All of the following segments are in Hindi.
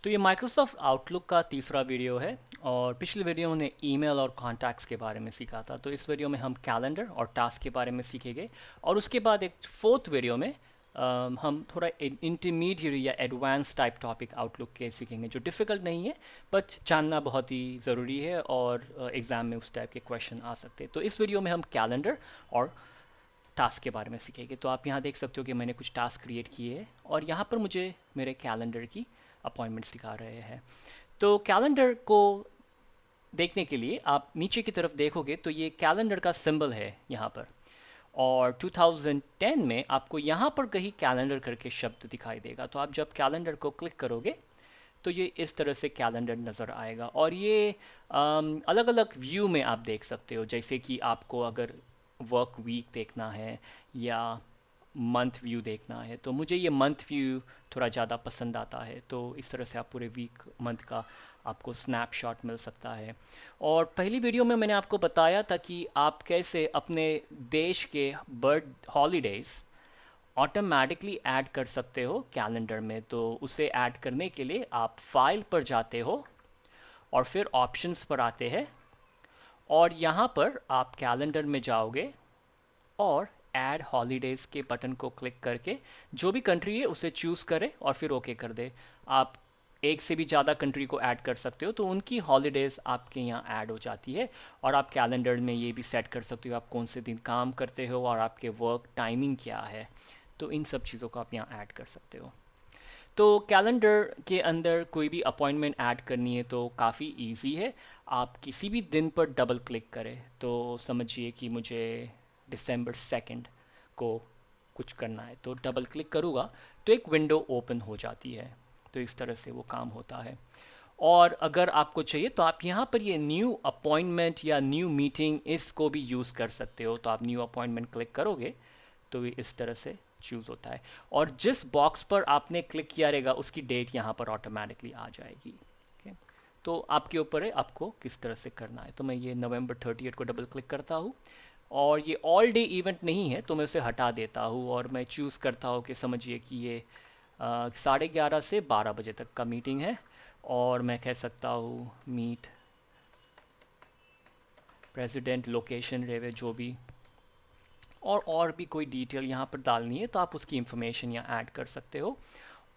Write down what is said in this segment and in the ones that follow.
तो ये माइक्रोसॉफ्ट आउटलुक का तीसरा वीडियो है और पिछले वीडियो में ईमेल और कॉन्टैक्ट्स के बारे में सीखा था। तो इस वीडियो में हम कैलेंडर और टास्क के बारे में सीखेंगे और उसके बाद एक फोर्थ वीडियो में हम थोड़ा इंटरमीडिएट या एडवांस टाइप टॉपिक आउटलुक के सीखेंगे जो डिफ़िकल्ट नहीं है बट जानना बहुत ही ज़रूरी है और एग्ज़ाम में उस टाइप के क्वेश्चन आ सकते हैं। तो इस वीडियो में हम कैलेंडर और टास्क के बारे में सीखेंगे। तो आप यहाँ देख सकते हो कि मैंने कुछ टास्क क्रिएट किए हैं और यहाँ पर मुझे मेरे कैलेंडर की अपॉइंटमेंट्स दिखा रहे हैं। तो कैलेंडर को देखने के लिए आप नीचे की तरफ देखोगे तो ये कैलेंडर का सिंबल है यहाँ पर, और 2010 में आपको यहाँ पर कहीं कैलेंडर करके शब्द दिखाई देगा। तो आप जब कैलेंडर को क्लिक करोगे तो ये इस तरह से कैलेंडर नज़र आएगा और ये अलग अलग व्यू में आप देख सकते हो। जैसे कि आपको अगर वर्क वीक देखना है या मंथ व्यू देखना है, तो मुझे ये मंथ व्यू थोड़ा ज़्यादा पसंद आता है। तो इस तरह से आप पूरे वीक मंथ का आपको स्नैपशॉट मिल सकता है। और पहली वीडियो में मैंने आपको बताया था कि आप कैसे अपने देश के बर्ड हॉलीडेज़ ऑटोमेटिकली ऐड कर सकते हो कैलेंडर में। तो उसे ऐड करने के लिए आप फाइल पर जाते हो और फिर ऑप्शंस पर आते हैं और यहाँ पर आप कैलेंडर में जाओगे और ऐड हॉलीडेज़ के बटन को क्लिक करके जो भी कंट्री है उसे चूज़ करें और फिर ओके कर दे। आप एक से भी ज़्यादा कंट्री को ऐड कर सकते हो तो उनकी हॉलीडेज़ आपके यहाँ ऐड हो जाती है। और आप कैलेंडर में ये भी सेट कर सकते हो आप कौन से दिन काम करते हो और आपके वर्क टाइमिंग क्या है। तो इन सब चीज़ों को आप यहाँ ऐड कर सकते हो। तो कैलेंडर के अंदर कोई भी अपॉइंटमेंट ऐड करनी है तो काफ़ी इजी है। आप किसी भी दिन पर डबल क्लिक करें, तो समझिए कि मुझे दिसंबर 2 को कुछ करना है, तो डबल क्लिक करूँगा तो एक विंडो ओपन हो जाती है। तो इस तरह से वो काम होता है। और अगर आपको चाहिए तो आप यहाँ पर ये न्यू अपॉइंटमेंट या न्यू मीटिंग इसको भी यूज़ कर सकते हो। तो आप न्यू अपॉइंटमेंट क्लिक करोगे तो ये इस तरह से चूज़ होता है और जिस बॉक्स पर आपने क्लिक किया रहेगा उसकी डेट यहाँ पर ऑटोमेटिकली आ जाएगी। ओके, तो आपके ऊपर है आपको किस तरह से करना है। तो मैं ये November 30 को डबल क्लिक करता हूँ और ये ऑल डे इवेंट नहीं है तो मैं उसे हटा देता हूँ और मैं चूज़ करता हूँ कि समझिए कि ये 11:30 से 12 बजे तक का मीटिंग है और मैं कह सकता हूँ मीट प्रेसिडेंट लोकेशन रेवे जो भी, और भी कोई डिटेल यहाँ पर डालनी है तो आप उसकी इन्फॉर्मेशन यहाँ ऐड कर सकते हो।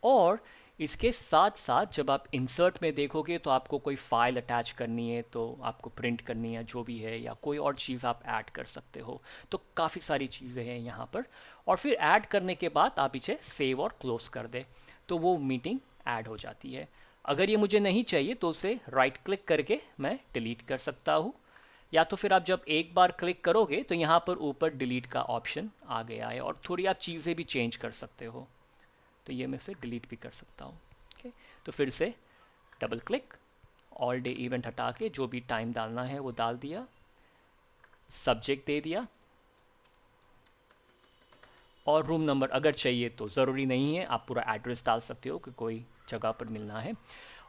और इसके साथ साथ जब आप इंसर्ट में देखोगे तो आपको कोई फाइल अटैच करनी है तो आपको प्रिंट करनी है जो भी है या कोई और चीज़ आप ऐड कर सकते हो। तो काफ़ी सारी चीज़ें हैं यहाँ पर और फिर ऐड करने के बाद आप इसे सेव और क्लोज कर दे तो वो मीटिंग ऐड हो जाती है। अगर ये मुझे नहीं चाहिए तो उसे राइट क्लिक करके मैं डिलीट कर सकता हूँ, या तो फिर आप जब एक बार क्लिक करोगे तो यहाँ पर ऊपर डिलीट का ऑप्शन आ गया है और थोड़ी आप चीज़ें भी चेंज कर सकते हो। तो ये मैं इसे डिलीट भी कर सकता हूँ। ओके, तो फिर से double click, all day event हटा के जो भी टाइम डालना है वो डाल दिया, सब्जेक्ट दे दिया और रूम नंबर अगर चाहिए तो ज़रूरी नहीं है, आप पूरा एड्रेस डाल सकते हो कि कोई जगह पर मिलना है।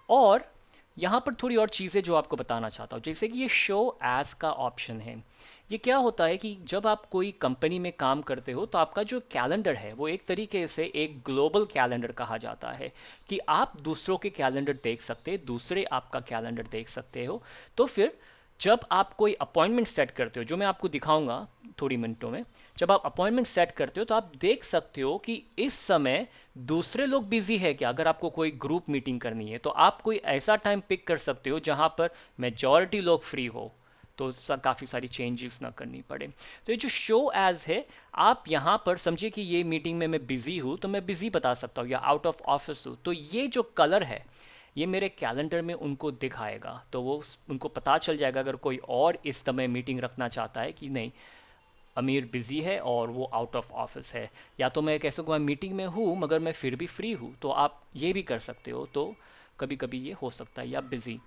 और यहाँ पर थोड़ी और चीज़ें जो आपको बताना चाहता हूँ, जैसे कि ये शो एज का ऑप्शन है। ये क्या होता है कि जब आप कोई कंपनी में काम करते हो तो आपका जो कैलेंडर है वो एक तरीके से एक ग्लोबल कैलेंडर कहा जाता है कि आप दूसरों के कैलेंडर देख सकते हैं, दूसरे आपका कैलेंडर देख सकते हो। तो फिर जब आप कोई अपॉइंटमेंट सेट करते हो, जो मैं आपको दिखाऊंगा थोड़ी मिनटों में, जब आप अपॉइंटमेंट सेट करते हो तो आप देख सकते हो कि इस समय दूसरे लोग बिजी है क्या। अगर आपको कोई ग्रुप मीटिंग करनी है तो आप कोई ऐसा टाइम पिक कर सकते हो जहां पर मेजॉरिटी लोग फ्री हो, तो काफ़ी सारी चेंजेस ना करनी पड़े। तो ये जो शो एज है, आप यहाँ पर समझिए कि ये मीटिंग में मैं बिज़ी हूँ तो मैं बिज़ी बता सकता हूँ या आउट ऑफ ऑफिस हूँ, तो ये जो कलर है ये मेरे कैलेंडर में उनको दिखाएगा। तो वो उनको पता चल जाएगा अगर कोई और इस समय मीटिंग रखना चाहता है कि नहीं, अमीर बिज़ी है और वो आउट ऑफ ऑफिस है। या तो मैं कह सकूँ मैं मीटिंग में हूँ मगर मैं फिर भी फ्री हूँ, तो आप ये भी कर सकते हो। तो कभी कभी ये हो सकता है या बिज़ी।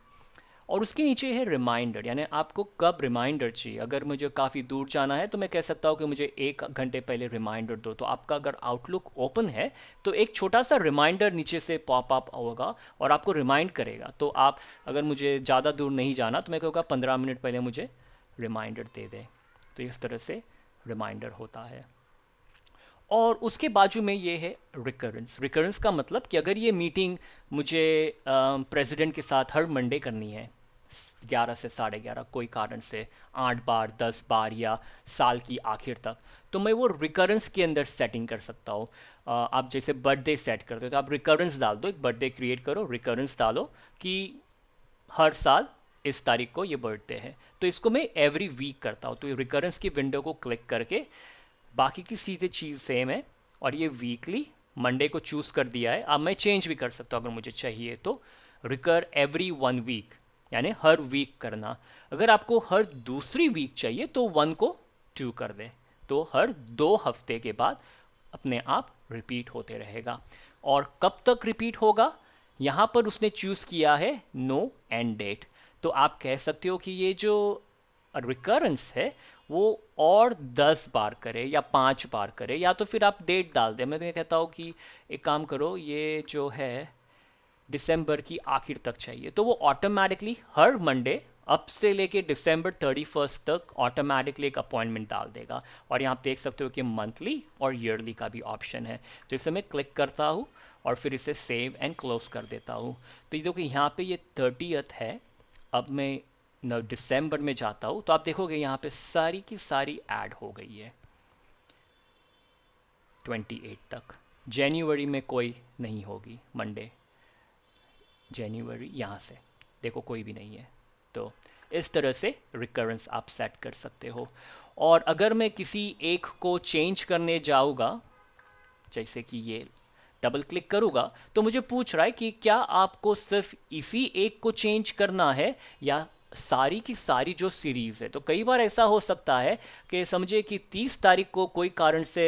और उसके नीचे है रिमाइंडर, यानी आपको कब रिमाइंडर चाहिए। अगर मुझे काफ़ी दूर जाना है तो मैं कह सकता हूँ कि मुझे 1 घंटे पहले रिमाइंडर दो। तो आपका अगर आउटलुक ओपन है तो एक छोटा सा रिमाइंडर नीचे से पॉप अप होगा और आपको रिमाइंड करेगा। तो आप अगर मुझे ज़्यादा दूर नहीं जाना तो मैं कहूँगा 15 मिनट पहले मुझे रिमाइंडर दे दे। तो इस तरह से रिमाइंडर होता है। और उसके बाजू में ये है रिकरेंस। रिकरेंस का मतलब कि अगर ये मीटिंग मुझे प्रेसिडेंट के साथ हर मंडे करनी है 11 से 11:30 कोई कारण से, 8 बार 10 बार या साल की आखिर तक, तो मैं वो रिकरेंस के अंदर सेटिंग कर सकता हूँ। आप जैसे बर्थडे सेट करते हो तो आप रिकरेंस डाल दो, एक बर्थडे क्रिएट करो, रिकरेंस डालो कि हर साल इस तारीख को ये बर्थडे है। तो इसको मैं एवरी वीक करता हूँ। तो ये रिकरेंस की विंडो को क्लिक करके बाकी की चीज़ सेम है, और ये वीकली मंडे को चूज़ कर दिया है। अब मैं चेंज भी कर सकता हूँ अगर मुझे चाहिए तो। रिकर एवरी 1 वीक, यानी हर वीक करना। अगर आपको हर दूसरी वीक चाहिए तो 1 को 2 कर दे, तो हर 2 हफ्ते के बाद अपने आप रिपीट होते रहेगा। और कब तक रिपीट होगा, यहाँ पर उसने चूज़ किया है नो एंड डेट। तो आप कह सकते हो कि ये जो रिकरेंस है वो और 10 बार करे या 5 बार करे, या तो फिर आप डेट डाल दें। मैं तो ये कहता हूँ कि एक काम करो, ये जो है दिसंबर की आखिर तक चाहिए, तो वो ऑटोमेटिकली हर मंडे अब से लेके दिसंबर 31 तक ऑटोमेटिकली एक अपॉइंटमेंट डाल देगा। और यहाँ आप देख सकते हो कि मंथली और ईयरली का भी ऑप्शन है। तो इसे मैं क्लिक करता हूँ और फिर इसे सेव एंड क्लोज कर देता हूँ। तो ये देखो यहाँ पे ये 30th है। अब मैं दिसंबर में जाता हूँ तो आप देखोगे यहाँ पे सारी की सारी ऐड हो गई है 28 तक। जनवरी में कोई नहीं होगी मंडे, जनवरी यहाँ से देखो कोई भी नहीं है। तो इस तरह से रिकरेंस आप सेट कर सकते हो। और अगर मैं किसी एक को चेंज करने जाऊँगा, जैसे कि ये डबल क्लिक करूँगा तो मुझे पूछ रहा है कि क्या आपको सिर्फ इसी एक को चेंज करना है या सारी की सारी जो सीरीज़ है। तो कई बार ऐसा हो सकता है कि समझे कि 30 तारीख को कोई कारण से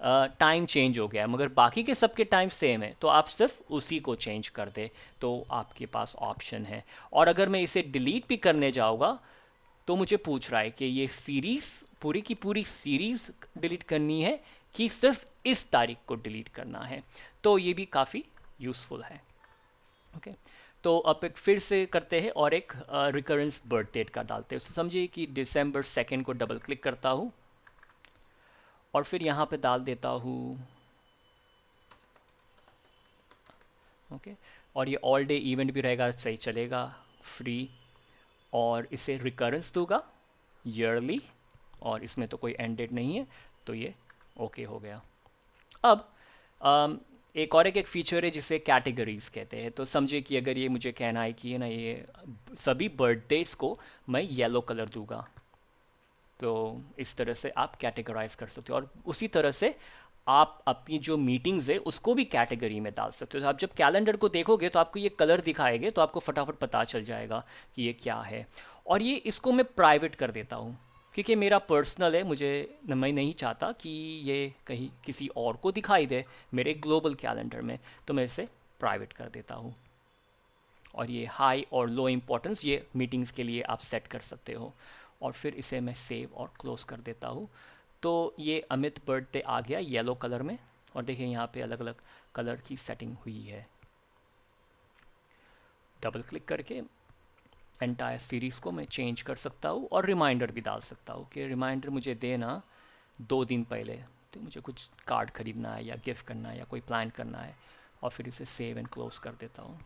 टाइम चेंज हो गया है, मगर बाकी के सबके टाइम सेम है, तो आप सिर्फ उसी को चेंज कर दे, तो आपके पास ऑप्शन है। और अगर मैं इसे डिलीट भी करने जाऊँगा तो मुझे पूछ रहा है कि ये सीरीज़ पूरी की पूरी सीरीज़ डिलीट करनी है कि सिर्फ इस तारीख को डिलीट करना है। तो ये भी काफ़ी यूज़फुल है। ओके, तो अब एक फिर से करते हैं और एक रिकरेंस बर्थ डेट का डालते हैं। तो समझिए कि दिसंबर 2 को डबल क्लिक करता हूँ और फिर यहाँ पे डाल देता हूँ ओके। और ये ऑल डे इवेंट भी रहेगा, सही चलेगा, फ्री। और इसे रिकरेंस दूंगा ईयरली, और इसमें तो कोई एंड डेट नहीं है, तो ये ओके हो गया। अब एक फीचर है जिसे कैटेगरीज कहते हैं। तो समझिए कि अगर ये मुझे कहना है कि ना ये सभी बर्थडेज को मैं येलो कलर दूंगा, तो इस तरह से आप कैटेगराइज कर सकते हो। और उसी तरह से आप अपनी जो मीटिंग्स है उसको भी कैटेगरी में डाल सकते हो। तो आप जब कैलेंडर को देखोगे तो आपको ये कलर दिखाएंगे, तो आपको फटाफट पता चल जाएगा कि ये क्या है। और ये इसको मैं प्राइवेट कर देता हूँ क्योंकि मेरा पर्सनल है, मैं नहीं चाहता कि ये कहीं किसी और को दिखाई दे मेरे ग्लोबल कैलेंडर में, तो मैं इसे प्राइवेट कर देता हूँ। और ये हाई और लो इम्पोर्टेंस ये मीटिंग्स के लिए आप सेट कर सकते हो। और फिर इसे मैं सेव और क्लोज कर देता हूँ। तो ये अमित बर्थडे आ गया येलो कलर में, और देखिए यहाँ पे अलग अलग कलर की सेटिंग हुई है। डबल क्लिक करके एंटायर सीरीज़ को मैं चेंज कर सकता हूँ और रिमाइंडर भी डाल सकता हूँ कि रिमाइंडर मुझे देना 2 दिन पहले, तो मुझे कुछ कार्ड खरीदना है या गिफ्ट करना है या कोई प्लान करना है, और फिर इसे सेव एंड क्लोज कर देता हूँ।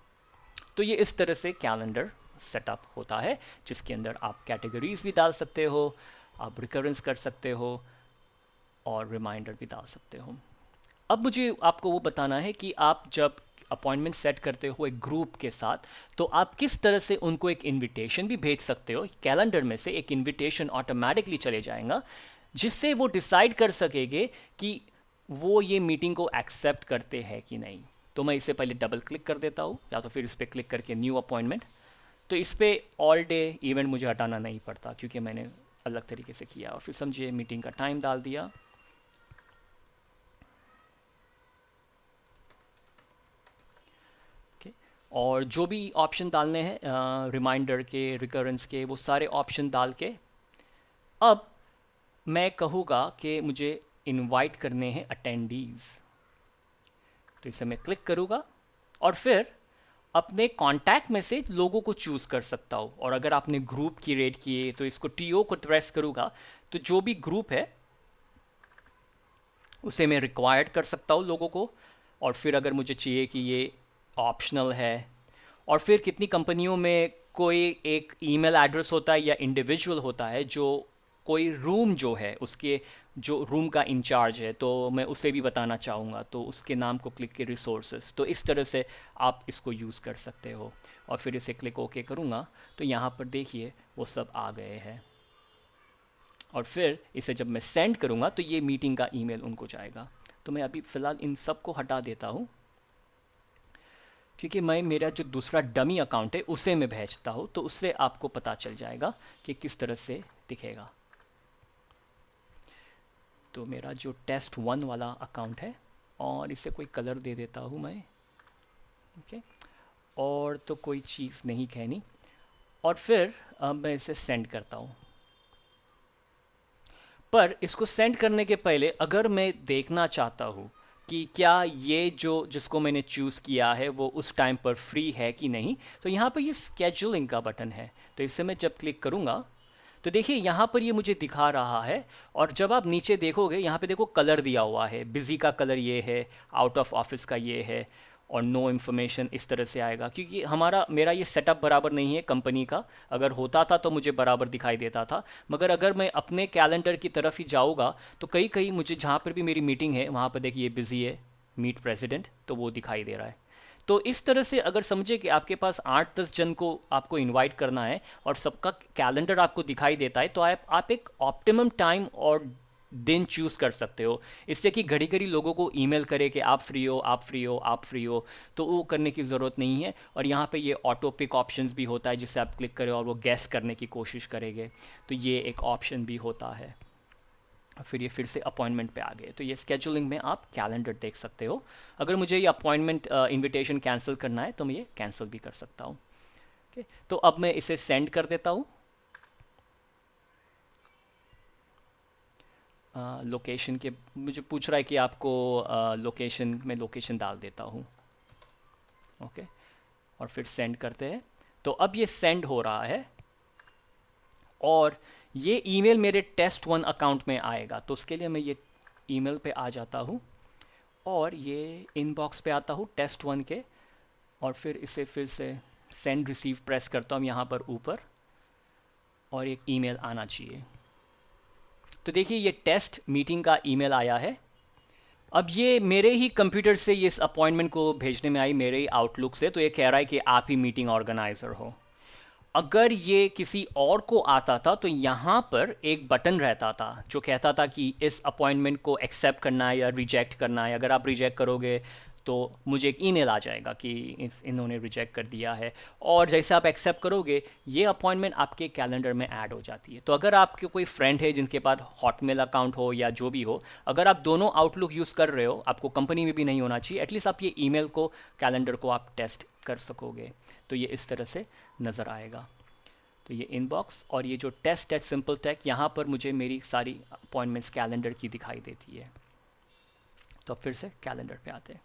तो ये इस तरह से कैलेंडर सेटअप होता है जिसके अंदर आप कैटेगरीज भी डाल सकते हो, आप रिकरेंस कर सकते हो और रिमाइंडर भी डाल सकते हो। अब मुझे आपको वो बताना है कि आप जब अपॉइंटमेंट सेट करते हो एक ग्रुप के साथ, तो आप किस तरह से उनको एक इनविटेशन भी भेज सकते हो। कैलेंडर में से एक इनविटेशन ऑटोमेटिकली चले जाएगा जिससे वो डिसाइड कर सकेंगे कि वो ये मीटिंग को एक्सेप्ट करते हैं कि नहीं। तो मैं इसे पहले डबल क्लिक कर देता हूँ या तो फिर इस पर क्लिक करके न्यू अपॉइंटमेंट। तो इस पर ऑल डे इवेंट मुझे हटाना नहीं पड़ता क्योंकि मैंने अलग तरीके से किया। और फिर समझिए मीटिंग का टाइम डाल दिया, और जो भी ऑप्शन डालने हैं रिमाइंडर के, रिकरेंस के, वो सारे ऑप्शन डाल के अब मैं कहूँगा कि मुझे इनवाइट करने हैं अटेंडीज़। तो इसे मैं क्लिक करूँगा और फिर अपने कांटेक्ट में से लोगों को चूज़ कर सकता हूँ। और अगर आपने ग्रुप क्रिएट किए तो इसको टीओ को प्रेस करूँगा तो जो भी ग्रुप है उसे मैं रिक्वायर्ड कर सकता हूँ लोगों को, और फिर अगर मुझे चाहिए कि ये ऑप्शनल है। और फिर कितनी कंपनियों में कोई एक ईमेल एड्रेस होता है या इंडिविजुअल होता है जो कोई रूम जो है उसके जो रूम का इंचार्ज है, तो मैं उसे भी बताना चाहूँगा, तो उसके नाम को क्लिक के रिसोर्सेज, तो इस तरह से आप इसको यूज़ कर सकते हो। और फिर इसे क्लिक ओके करूँगा तो यहाँ पर देखिए वो सब आ गए हैं। और फिर इसे जब मैं सेंड करूँगा तो ये मीटिंग का ईमेल उनको जाएगा। तो मैं अभी फ़िलहाल इन सब को हटा देता हूँ, क्योंकि मैं मेरा जो दूसरा डमी अकाउंट है उसे मैं भेजता हूँ, तो उससे आपको पता चल जाएगा कि किस तरह से दिखेगा। तो मेरा जो test1 वाला अकाउंट है, और इसे कोई कलर दे देता हूँ मैं, ओके। और तो कोई चीज़ नहीं कहनी, और फिर अब मैं इसे सेंड करता हूँ। पर इसको सेंड करने के पहले अगर मैं देखना चाहता हूँ कि क्या ये जो जिसको मैंने चूज़ किया है वो उस टाइम पर फ्री है कि नहीं, तो यहाँ पर ये स्केजुलिंग का बटन है। तो इससे मैं जब क्लिक करूँगा तो देखिए यहाँ पर ये मुझे दिखा रहा है। और जब आप नीचे देखोगे यहाँ पे देखो कलर दिया हुआ है, बिज़ी का कलर ये है, आउट ऑफ ऑफिस का ये है, और नो इन्फॉर्मेशन इस तरह से आएगा, क्योंकि मेरा ये सेटअप बराबर नहीं है कंपनी का। अगर होता था तो मुझे बराबर दिखाई देता था, मगर अगर मैं अपने कैलेंडर की तरफ ही जाऊँगा तो कहीं कहीं मुझे जहाँ पर भी मेरी मीटिंग है वहाँ पर देखिए बिज़ी है, मीट प्रेसिडेंट, तो वो दिखाई दे रहा है। तो इस तरह से अगर समझे कि आपके पास 8-10 जन को आपको इनवाइट करना है और सबका कैलेंडर आपको दिखाई देता है, तो आप एक ऑप्टिमम टाइम और दिन चूज़ कर सकते हो, इससे कि घड़ी घड़ी लोगों को ईमेल करे कि आप फ्री हो, आप फ्री हो, आप फ्री हो, तो वो करने की ज़रूरत नहीं है। और यहाँ पे ये ऑटो पिक ऑप्शंस भी होता है जिससे आप क्लिक करें और वो गैस करने की कोशिश करेंगे, तो ये एक ऑप्शन भी होता है। फिर ये फिर से अपॉइंटमेंट पे आ गए, तो ये स्केजुलिंग में आप कैलेंडर देख सकते हो। अगर मुझे ये अपॉइंटमेंट इनविटेशन कैंसिल करना है तो मैं ये कैंसिल भी कर सकता हूँ। ओके, तो अब मैं इसे सेंड कर देता हूँ। लोकेशन के मुझे पूछ रहा है कि आपको लोकेशन, मैं लोकेशन डाल देता हूँ, ओके। और फिर सेंड करते हैं। तो अब ये सेंड हो रहा है और ये ईमेल मेरे test1 अकाउंट में आएगा। तो उसके लिए मैं ये ईमेल पे आ जाता हूँ और ये इनबॉक्स पे आता हूँ test1 के, और फिर इसे फिर से सेंड रिसीव प्रेस करता हूँ यहाँ पर ऊपर, और एक ईमेल आना चाहिए। तो देखिए ये टेस्ट मीटिंग का ईमेल आया है। अब ये मेरे ही कंप्यूटर से ये इस अपॉइंटमेंट को भेजने में आई, मेरे ही आउटलुक से, तो ये कह रहा है कि आप ही मीटिंग ऑर्गेनाइज़र हो। अगर ये किसी और को आता था तो यहाँ पर एक बटन रहता था जो कहता था कि इस अपॉइंटमेंट को एक्सेप्ट करना है या रिजेक्ट करना है। अगर आप रिजेक्ट करोगे तो मुझे एक ईमेल आ जाएगा कि इन्होंने रिजेक्ट कर दिया है, और जैसे आप एक्सेप्ट करोगे ये अपॉइंटमेंट आपके कैलेंडर में ऐड हो जाती है। तो अगर आपके कोई फ्रेंड है जिनके पास हॉटमेल अकाउंट हो या जो भी हो, अगर आप दोनों आउटलुक यूज़ कर रहे हो, आपको कंपनी में भी नहीं होना चाहिए, एटलीस्ट आप ये ईमेल को, कैलेंडर को आप टेस्ट कर सकोगे। तो ये इस तरह से नज़र आएगा। तो ये इनबॉक्स और ये जो टेस्ट एट सिंपल टेक, यहाँ पर मुझे मेरी सारी अपॉइंटमेंट्स कैलेंडर की दिखाई देती है। तो अब फिर से कैलेंडर पे आते हैं।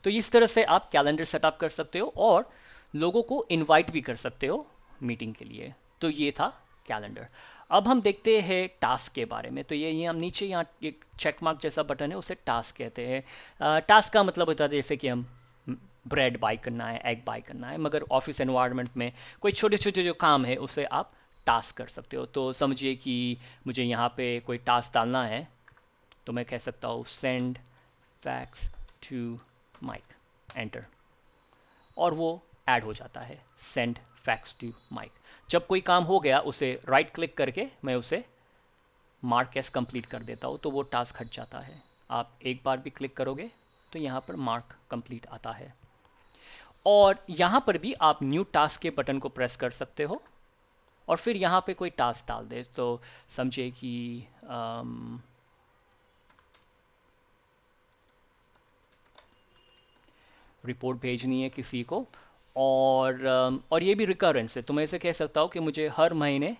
तो इस तरह से आप कैलेंडर सेटअप कर सकते हो और लोगों को इनवाइट भी कर सकते हो मीटिंग के लिए। तो ये था कैलेंडर। अब हम देखते हैं टास्क के बारे में। तो ये हम नीचे यहाँ एक चेक मार्क जैसा बटन है, उसे टास्क कहते हैं। टास्क का मतलब होता है जैसे कि हम ब्रेड बाई करना है, एग बाई करना है, मगर ऑफिस एनवायरनमेंट में कोई छोटे छोटे जो काम है उसे आप टास्क कर सकते हो। तो समझिए कि मुझे यहाँ पे कोई टास्क डालना है, तो मैं कह सकता हूँ send fax to Mike, enter, और वो ऐड हो जाता है सेंड फैक्स टू माइक। जब कोई काम हो गया उसे राइट क्लिक करके मैं उसे मार्क एस कंप्लीट कर देता हूँ, तो वो टास्क हट जाता है। आप एक बार भी क्लिक करोगे तो यहाँ पर मार्क कंप्लीट आता है। और यहाँ पर भी आप न्यू टास्क के बटन को प्रेस कर सकते हो और फिर यहाँ पे कोई टास्क डाल दे। तो समझिए कि रिपोर्ट भेजनी है किसी को, और ये भी रिकरेंस है, तो मैं इसे कह सकता हूँ कि मुझे हर महीने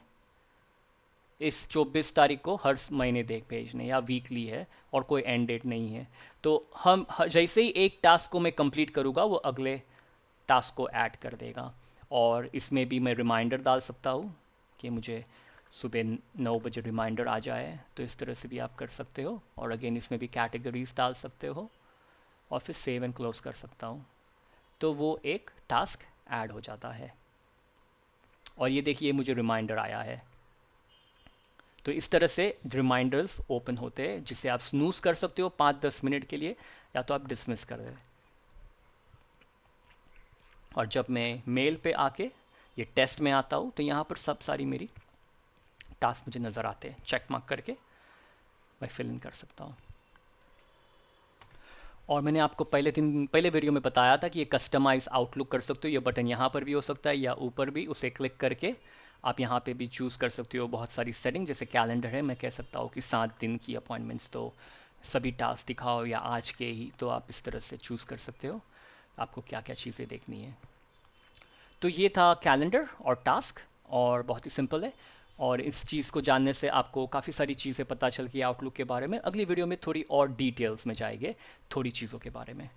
इस 24 तारीख को हर महीने देख भेजने, या वीकली है और कोई एंड डेट नहीं है। तो हम जैसे ही एक टास्क को मैं कंप्लीट करूँगा वो अगले टास्क को ऐड कर देगा। और इसमें भी मैं रिमाइंडर डाल सकता हूँ कि मुझे सुबह 9 बजे रिमाइंडर आ जाए, तो इस तरह से भी आप कर सकते हो। और अगेन इसमें भी कैटेगरीज डाल सकते हो और फिर सेव एंड क्लोज कर सकता हूँ, तो वो एक टास्क ऐड हो जाता है। और ये देखिए मुझे रिमाइंडर आया है। तो इस तरह से रिमाइंडर्स ओपन होते हैं, जिसे आप स्नूज कर सकते हो 5-10 मिनट के लिए, या तो आप डिसमिस कर दें। और जब मैं मेल पे आके ये टेस्ट में आता हूँ, तो यहाँ पर सब सारी मेरी टास्क मुझे नज़र आते हैं, चेक मार्क करके मैं फिल इन कर सकता हूँ। और मैंने आपको पहले वीडियो में बताया था कि ये कस्टमाइज आउटलुक कर सकते हो। ये बटन यहाँ पर भी हो सकता है या ऊपर भी, उसे क्लिक करके आप यहाँ पे भी चूज़ कर सकते हो बहुत सारी सेटिंग। जैसे कैलेंडर है, मैं कह सकता हूँ कि 7 दिन की अपॉइंटमेंट्स, तो सभी टास्क दिखाओ, या आज के ही, तो आप इस तरह से चूज़ कर सकते हो आपको क्या क्या चीज़ें देखनी है। तो ये था कैलेंडर और टास्क, और बहुत ही सिंपल है। और इस चीज़ को जानने से आपको काफ़ी सारी चीज़ें पता चल गई आउटलुक के बारे में। अगली वीडियो में थोड़ी और डिटेल्स में जाएंगे थोड़ी चीज़ों के बारे में।